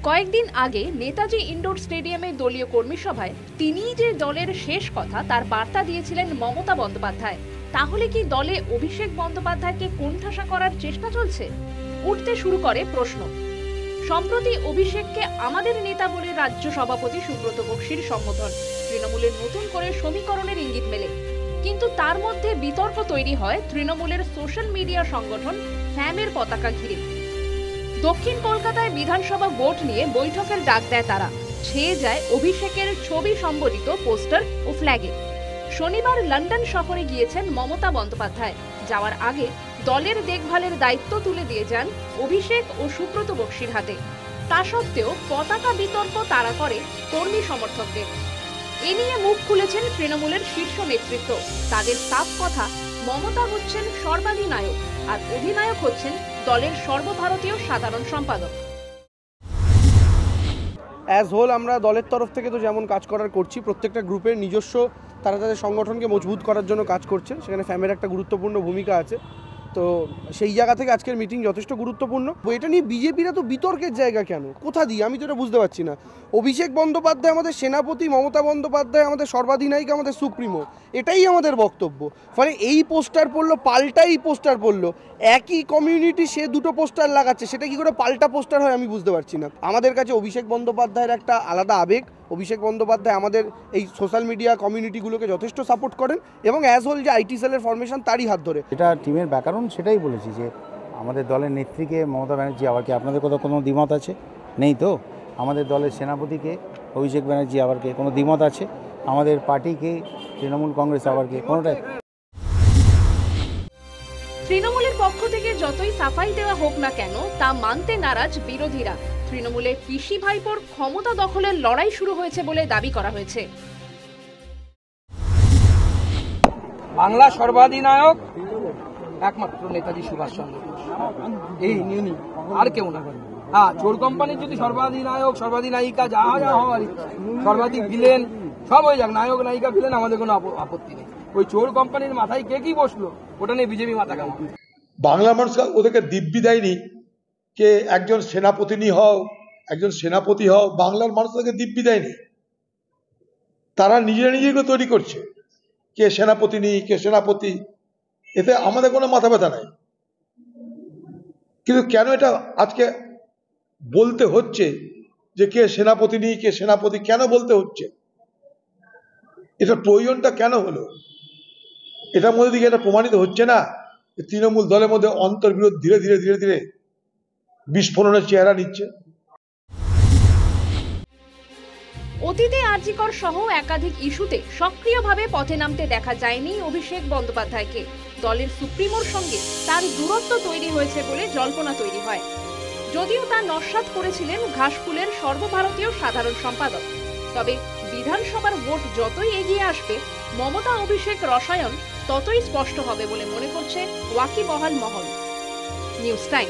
কয়েকদিন আগে নেতাজি ইন্ডোর স্টেডিয়ামে দলীয় কর্মী সভায় তিনিই যে দলের শেষ কথা তার বার্তা দিয়েছিলেন মমতা বন্দ্যোপাধ্যায়। তাহলে কি দলে অভিষেক বন্দ্যোপাধ্যায়কে কোণঠাসা করার চেষ্টা চলছে? উঠতে শুরু করে প্রশ্ন। সম্প্রতি অভিষেককে আমাদের নেতা বলে রাজ্য সভাপতি সুব্রত বক্সির সম্বোধন তৃণমূলের নতুন করে সমীকরণের ইঙ্গিত মেলে। কিন্তু তার মধ্যে বিতর্ক তৈরি হয় তৃণমূলের সোশ্যাল মিডিয়া সংগঠন ফ্যামের পতাকা ঘিরে। দক্ষিণ কলকাতায় বিধানসভা ভোট নিয়ে বৈঠকের ডাক দেয় তারা। ছেয়ে যায় অভিষেকের ছবি সম্বলিত পোস্টার ও ফ্ল্যাগে। শনিবার লন্ডন সফরে গিয়েছেন মমতা বন্দ্যোপাধ্যায়। যাওয়ার আগে দলের দেখভালের দায়িত্ব তুলে দিয়ে যান অভিষেক ও সুব্রত বক্সির হাতে। তা সত্ত্বেও পতাকা বিতর্ক তাড়া করে কর্মী সমর্থকদের। এ নিয়ে মুখ খুলেছেন তৃণমূলের শীর্ষ নেতৃত্ব। তাদের সাফ কথা, মমতা হচ্ছেন সর্বাধিনায়ক আর অধিনায়ক হচ্ছেন দলের সর্বভারতীয় সাধারণ সম্পাদক। অ্যাজ হোল আমরা দলের তরফ থেকে তো যেমন কাজ করার করছি, প্রত্যেকটা গ্রুপের নিজস্ব তারা তাদের সংগঠনকে মজবুত করার জন্য কাজ করছে। সেখানে ফ্যামের একটা গুরুত্বপূর্ণ ভূমিকা আছে। তো সেই জায়গা থেকে আজকের মিটিং যথেষ্ট গুরুত্বপূর্ণ। এটা নিয়ে বিজেপিরা তো বিতর্কের জায়গা কেন, কোথা দিয়ে আমি তো এটা বুঝতে পারছি না। অভিষেক বন্দ্যোপাধ্যায় আমাদের সেনাপতি, মমতা বন্দ্যোপাধ্যায় আমাদের সর্বাধিনায়িকা, আমাদের সুপ্রিমো, এটাই আমাদের বক্তব্য। ফলে এই পোস্টার পড়লো, পাল্টা এই পোস্টার পড়লো, একই কমিউনিটি সে দুটো পোস্টার লাগাচ্ছে, সেটা কি করে পাল্টা পোস্টার হয় আমি বুঝতে পারছি না। আমাদের কাছে অভিষেক বন্দ্যোপাধ্যায়ের একটা আলাদা আবেগ। অভিষেক বন্দ্যোপাধ্যায় আমাদের এই সোশ্যাল মিডিয়া কমিউনিটিগুলোকে যথেষ্ট সাপোর্ট করেন এবং অ্যাজ হোল যে আইটি সেলের ফরমেশন তারই হাত ধরে। এটা টিমের ব্যাকরণ, সেটাই বলেছি যে আমাদের দলের নেত্রীকে মমতা ব্যানার্জি আবার কি আপনাদের কোনো দ্বিমত আছে? নেই তো। আমাদের দলের সেনাপতিকে অভিষেক ব্যানার্জি আবার কে কোনো দ্বিমত আছে? আমাদের পার্টিকে তৃণমূল কংগ্রেস আবার কে কোনোটাই। তৃণমূলের পক্ষ থেকে যতই সাফাই দেওয়া হোক না কেন তা মানতে নারাজ বিরোধীরা। তৃণমূলের পিসি ভাইপোর ক্ষমতা দখলের লড়াই শুরু হয়েছে বলে দাবি করা হয়েছে। বাংলা সর্বাধিনায়ক একমাত্র নেতাজি সুভাষচন্দ্র বোস, এই নিউনি আর কেউ না। হ্যাঁ, চোর কোম্পানির যদি সর্বাধিনায়ক সর্বাধিনায়িকা যা যা হওয়ার সর্বাধিক ভিলেন সব হয়ে যাক, নায়ক নায়িকা ভিলেন, আমাদের কোনো আপত্তি নেই। ওই চোর কোম্পানির মাথায় কে কি বসলো ওটা নিয়ে বিজেপি মাথা কেমন। বাংলা মানুষ ওদেরকে দিব্যি দেয়নি কে একজন সেনাপতিনি হও, একজন সেনাপতি হও। বাংলার মানুষ তাদেরকে দিব্যি দেয়নি। তারা নিজেরা নিজেকে তৈরি করছে কে সেনাপতিনি, কে সেনাপতি। এতে আমাদের কোনো মাথা ব্যথা নাই। কিন্তু কেন এটা আজকে বলতে হচ্ছে যে কে সেনাপতিনি, কে সেনাপতি, কেন বলতে হচ্ছে? এটা প্রয়োজনটা কেন হলো? এটার মধ্যে দিকে এটা প্রমাণিত হচ্ছে না তৃণমূল দলের মধ্যে অন্তর্বিরোধ ধীরে ধীরে ধীরে ধীরে বিস্ফোরণের চেহারা নিচ্ছে। অতীতে আরজিকর সহ একাধিক ইস্যুতে সক্রিয়ভাবে পথে নামতে দেখা যায়নি অভিষেক বন্দ্যোপাধ্যায়কে। দলের সুপ্রিমোর সঙ্গে তার দূরত্ব তৈরি হয়েছে বলে জল্পনা তৈরি হয়। যদিও তা নস্যাৎ করেছিলেন ঘাসফুলের সর্বভারতীয় সাধারণ সম্পাদক। তবে বিধানসভার ভোট যতই এগিয়ে আসবে মমতা অভিষেক রসায়ন ততই স্পষ্ট হবে বলে মনে করছে ওয়াকিবহাল মহল। News time.